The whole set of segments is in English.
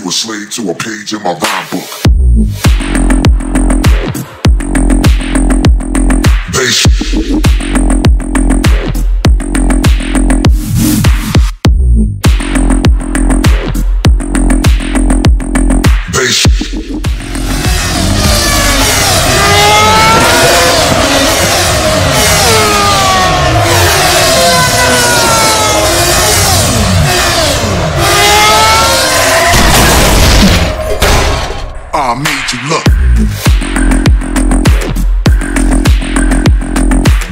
a slave to a page in my rhyme book. Bass. I made you look.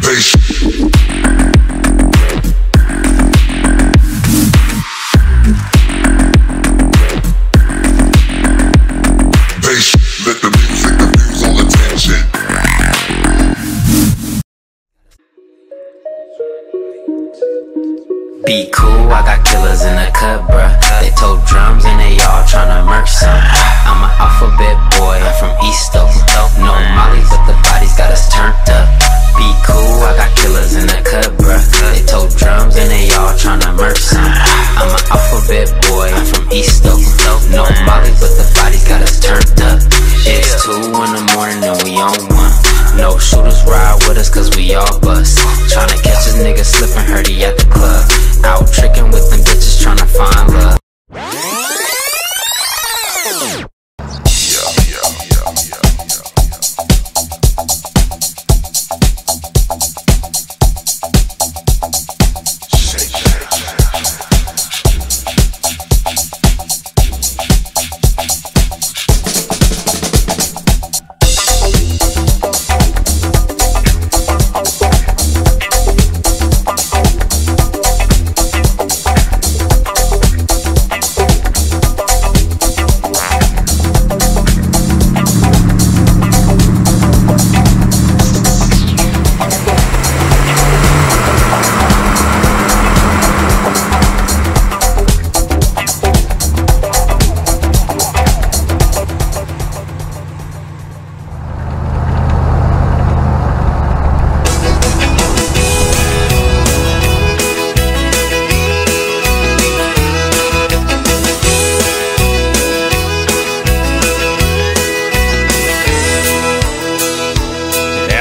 Bass. Bass. Let the music diffuse all attention. Be cool, I got killers in the cut, bruh. They told drums and they all tryna murk some. I'm an alphabet boy, I'm from East Oak. No Molly, but the body's got us turned up. Be cool, I got killers in the cut, bruh. They told drums and they all tryna murk some. I'm an alphabet boy, I'm from East Oak. No Molly, but the body's got us turned up. It's 2 in the morning and we on one. No shooters ride with us cause we all bust. Tryna catch this nigga slipping, heard he at the club. Out tricking with them bitches tryna find love.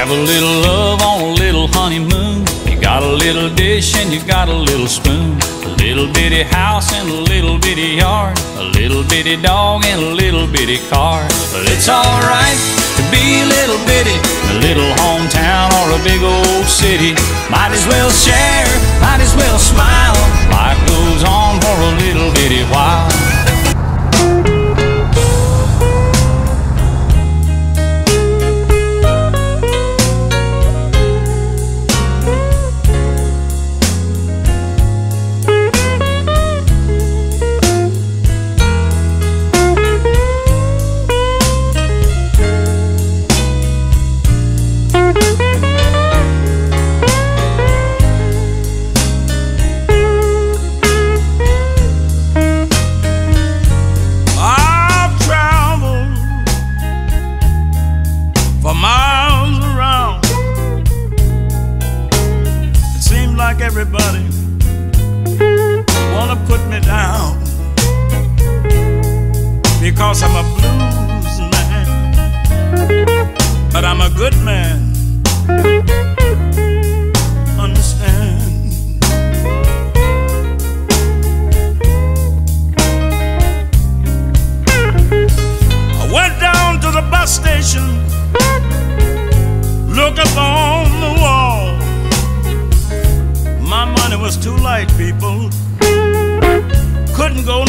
Have a little love on a little honeymoon. You got a little dish and you got a little spoon. A little bitty house and a little bitty yard. A little bitty dog and a little bitty car. But it's alright to be a little bitty, a little hometown or a big old city. Might as well share, might as well smile. Life goes on for a little bitty while. Everybody wanna put me down because I'm a blues man, but I'm a good man. Understand? I went down to the bus station, look up on the wall. My money was too light, people. Couldn't go